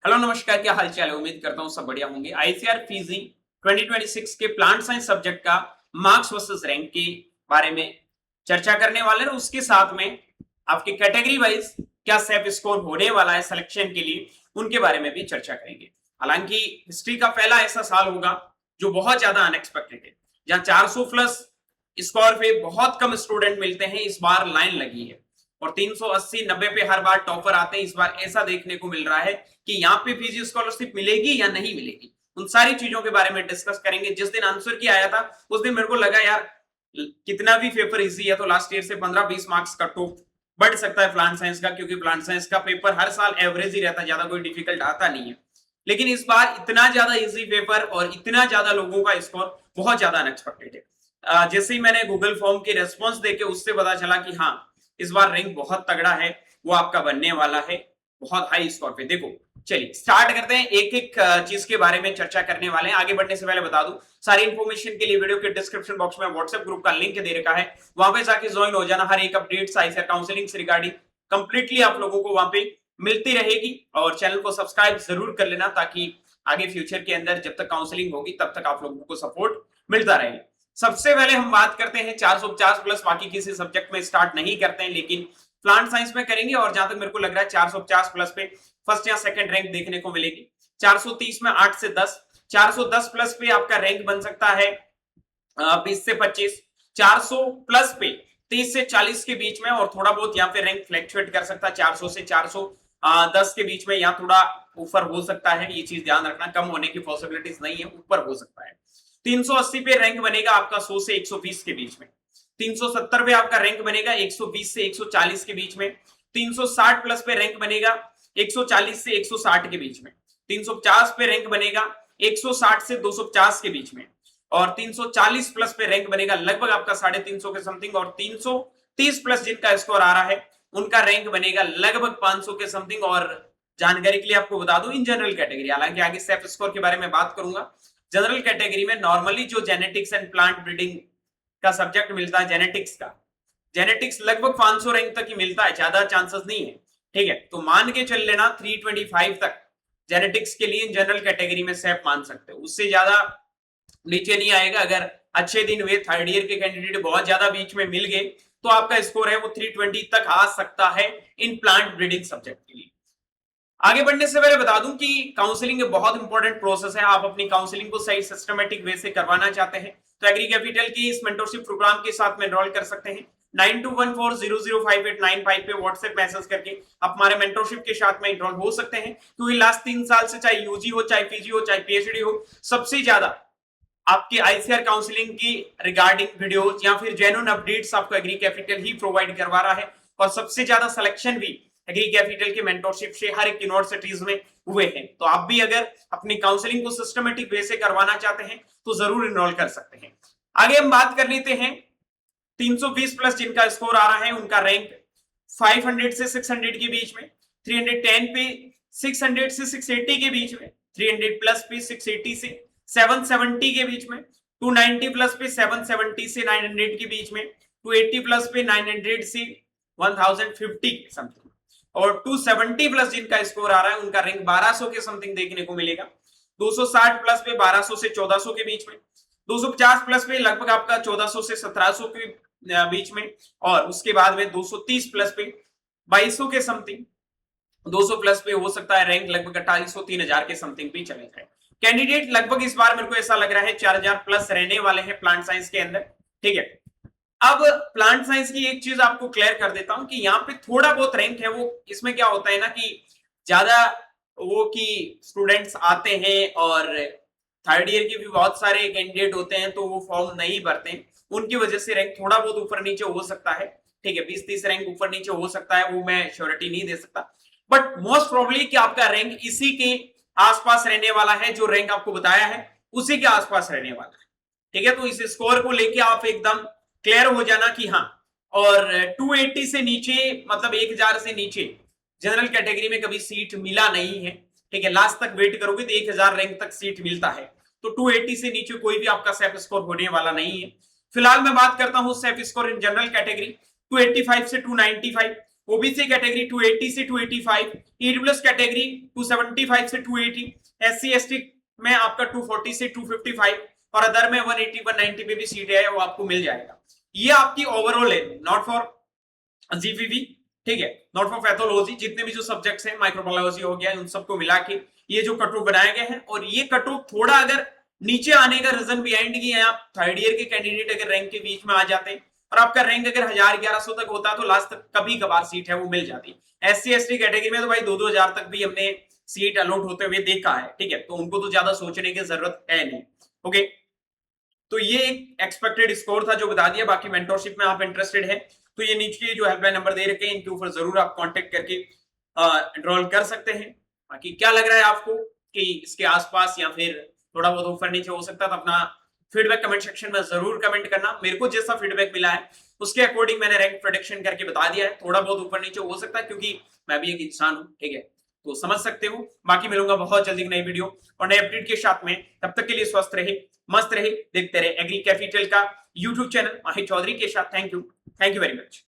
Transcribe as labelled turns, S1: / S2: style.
S1: Hello नमस्कार, क्या हाल चाल है। उम्मीद करता हूँ सब बढ़िया होंगे। आईसीआर पीजी 2026 के प्लांट साइंस सब्जेक्ट का मार्क्स वर्सेस रैंक के बारे में चर्चा करने वाले हैं। उसके साथ में आपकी कैटेगरी वाइज क्या सेफ स्कोर होने वाला है सिलेक्शन के लिए, उनके बारे में भी चर्चा करेंगे। हालांकि हिस्ट्री का पहला ऐसा साल होगा जो बहुत ज्यादा अनएक्सपेक्टेड है, जहां 400 प्लस स्कोर पे बहुत कम स्टूडेंट मिलते हैं। इस बार लाइन लगी है और 380-90 पे हर बार टॉपर आते हैं। इस बार ऐसा देखने को मिल रहा है कि यहाँ पे पीजी स्कॉलरशिप मिलेगी या नहीं मिलेगी। उन सारी चीजों के बारे में डिस्कस करेंगे। जिस दिन आंसर की आया था उस दिन मेरे को लगा यार कितना भी पेपर इजी है तो लास्ट ईयर से 15-20 मार्क्स कट ऑफ बढ़ सकता है प्लांट साइंस का, क्योंकि प्लांट साइंस का पेपर हर साल एवरेज ही रहता है, ज्यादा कोई डिफिकल्ट आता नहीं है। लेकिन इस बार इतना ज्यादा इजी पेपर और इतना ज्यादा लोगों का स्कोर बहुत ज्यादा अनएक्सपेक्टेड है। जैसे ही मैंने गूगल फॉर्म की रेस्पॉन्स देके उससे पता चला कि हाँ इस बार रैंक बहुत तगड़ा है, वो आपका बनने वाला है बहुत हाई स्कोर पे। देखो चलिए स्टार्ट करते हैं, एक एक चीज के बारे में चर्चा करने वाले हैं। आगे बढ़ने से पहले बता दूं, सारी इंफॉर्मेशन के लिए वीडियो के डिस्क्रिप्शन बॉक्स में व्हाट्सएप ग्रुप का लिंक दे रखा है, वहां पे जाके ज्वाइन हो जाना। हर एक अपडेट आईसीआर काउंसलिंग से रिगार्डिंग कंप्लीटली आप लोगों को वहां पे मिलती रहेगी। और चैनल को सब्सक्राइब जरूर कर लेना ताकि आगे फ्यूचर के अंदर जब तक काउंसलिंग होगी तब तक आप लोगों को सपोर्ट मिलता रहे। सबसे पहले हम बात करते हैं 450 प्लस, बाकी किसी सब्जेक्ट में स्टार्ट नहीं करते हैं लेकिन प्लांट साइंस में करेंगे। और जहां तक मेरे को लग रहा है 450 प्लस पे फर्स्ट या सेकंड रैंक देखने को मिलेगी। 430 में 8 से 10, 410 प्लस पे आपका रैंक बन सकता है 20 से 25, 400 प्लस पे 30 से 40 के बीच में। और थोड़ा बहुत यहाँ पे रैंक फ्लैक्चुएट कर सकता है 400 से 410 के बीच में, या थोड़ा ऊपर हो सकता है। ये चीज ध्यान रखना, कम होने की पॉसिबिलिटीज नहीं है, ऊपर हो सकता है। 380 पे रैंक बनेगा आपका 100 से 120 के बीच में। 370 पे आपका रैंक बनेगा 120 से 140 के बीच में। 360 प्लस पे रैंक बनेगा 140 से 160 के बीच में। 350 पे रैंक बनेगा 160 से 250 के बीच में। और 340 प्लस पे रैंक बनेगा लगभग आपका 350 के समथिंग। और 330 प्लस जिनका स्कोर आ रहा है उनका रैंक बनेगा लगभग 500 के समथिंग। और जानकारी के लिए आपको बता दूं, इन जनरल कैटेगरी, हालांकि आगे सेफ स्कोर के बारे में बात करूंगा, जनरल कैटेगरी में नॉर्मली जो जेनेटिक्स एंड प्लांट ब्रीडिंग का सब्जेक्ट मिलता है, जेनेटिक्स लगभग 500 रैंक तक ही मिलता है, ज्यादा चांसेस नहीं है। ठीक है, तो मान के चल लेना 325 तक जेनेटिक्स के लिए जनरल कैटेगरी में सेफ मान सकते हो, उससे ज्यादा नीचे नहीं आएगा। अगर अच्छे दिन हुए, थर्ड ईयर के कैंडिडेट बहुत ज्यादा बीच में मिल गए तो आपका स्कोर है वो 320 तक आ सकता है इन प्लांट ब्रीडिंग सब्जेक्ट के लिए। आगे बढ़ने से पहले बता दूं कि काउंसलिंग एक बहुत इंपॉर्टेंट प्रोसेस है। आप अपनी काउंसलिंग को सही सिस्टमेटिक वे से करवाना चाहते हैं तो एग्री कैपिटल की इस मेंटरशिप प्रोग्राम के साथ में एनरोल कर सकते हैं। 9214005895 पे व्हाट्सएप मैसेज करके आप हमारे मेंटरशिप के साथ में एनरोल हो सकते हैं, क्योंकि लास्ट 3 साल से चाहे यूजी हो, चाहे पीजी हो, चाहे पीएचडी हो, सबसे ज्यादा आपकी आईसीआर काउंसलिंग की रिगार्डिंग वीडियोस या फिर जेन्युइन अपडेट्स आपको एग्री कैपिटल ही प्रोवाइड करवा रहा है। और सबसे ज्यादा सिलेक्शन भी एग्री कैपिटल के मेंटरशिप से हर एक यूनिवर्सिटीज में हुए हैं। तो आप भी अगर अपनी काउंसलिंग को सिस्टमेटिक वे से करवाना चाहते हैं तो जरूर इनरोल कर सकते हैं। आगे हम बात कर लेते हैं 320 प्लस जिनका स्कोर आ रहा है उनका रैंक 500 से 600 के बीच में। 310 पे 600 से 680 के बीच में। 300 प्लस पे 680 से 770 के बीच में। 290 प्लस पे 770 से 900 के बीच में। 280 प्लस पे 900 से 1050 समथिंग। और 270 प्लस जिनका स्कोर आ रहा है उनका रैंक 1200 के समथिंग देखने को मिलेगा। 260 प्लस पे 1200 से 1400 के बीच में। 250 प्लस पे लगभग आपका 1400 से 1700 के बीच में। और उसके बाद में 230 प्लस पे 2200 के समथिंग। 200 प्लस पे हो सकता है रैंक लगभग 2800-3000 के समथिंग भी चले जाए। कैंडिडेट लगभग इस बार मेरे को ऐसा लग रहा है 4000 प्लस रहने वाले हैं प्लांट साइंस के अंदर। ठीक है, अब प्लांट साइंस की एक चीज आपको क्लियर कर देता हूं कि यहाँ पे थोड़ा बहुत रैंक है वो, इसमें क्या होता है ना कि ज्यादा वो कि स्टूडेंट्स आते हैं और थर्ड ईयर के भी बहुत सारे कैंडिडेट होते हैं तो वो फॉर्म नहीं भरते, उनकी वजह से रैंक थोड़ा बहुत ऊपर नीचे हो सकता है। ठीक है, 20-30 रैंक ऊपर नीचे हो सकता है, वो मैं श्योरिटी नहीं दे सकता, बट मोस्ट प्रोबेबली कि आपका रैंक इसी के आसपास रहने वाला है। जो रैंक आपको बताया है उसी के आसपास रहने वाला है। ठीक है, तो इस स्कोर को लेके आप एकदम क्लियर हो जाना कि हाँ। और 280 से नीचे मतलब 1000 से नीचे जनरल कैटेगरी में कभी सीट मिला नहीं है। ठीक है, लास्ट तक वेट करोगे तो 1000 रैंक तक सीट मिलता है, तो 280 से नीचे कोई भी आपका सेफ स्कोर होने वाला नहीं है। फिलहाल मैं बात करता हूं safe score in general category 285 से 295, ओबीसी कैटेगरी 280 से 285, ईडब्ल्यूएस कैटेगरी 275 से 280, एससी एसटी में आपका 240 से 255 और अदर में 180 190 पे भी सीट है वो आपको मिल जाएगा। ये आपकी ओवरऑल है, नॉट फॉर जीपीवी, ठीक है, नॉट फॉर पैथोलॉजी, जितने भी जो सब्जेक्ट्स हैं, माइक्रोबायोलॉजी हो गया, उन सबको मिला के ये जो कट ऑफ बनाए गए हैं। और ये कट ऑफ थोड़ा अगर नीचे आने का रीजन बिहाइंड की है, आप थर्ड ईयर के कैंडिडेट अगर रैंक के बीच में आ जाते हैं और आपका रैंक अगर 1000-1100 तक होता तो लास्ट तक कभी कभार सीट है वो मिल जाती। एससी एसटी कैटेगरी में तो भाई 2-2000 तक भी हमने सीट अलॉट होते हुए देखा है, ठीक है, तो उनको तो ज्यादा सोचने की जरूरत है नहीं। ओके, तो ये एक एक्सपेक्टेड स्कोर था जो बता दिया। बाकी मेंटरशिप में आप इंटरेस्टेड है तो ये नीचे जो हेल्पलाइन नंबर दे रखे हैं इनके ऊपर जरूर आप कांटेक्ट करके एनरोल कर सकते हैं। बाकी क्या लग रहा है आपको कि इसके आसपास या फिर थोड़ा बहुत ऊपर नीचे हो सकता था, अपना फीडबैक कमेंट सेक्शन में जरूर कमेंट करना। मेरे को जैसा फीडबैक मिला है उसके अकॉर्डिंग मैंने रैंक प्रोडिक्शन करके बता दिया है। थोड़ा बहुत ऊपर नीचे हो सकता है क्योंकि मैं भी एक इंसान हूं, ठीक है, तो समझ सकते हो। बाकी मिलूंगा बहुत जल्दी नई वीडियो और नए अपडेट के साथ में। तब तक के लिए स्वस्थ रहे, मस्त रहे, देखते रहे एग्री कैपिटल का यूट्यूब चैनल माहिर चौधरी के साथ। Thank you very much.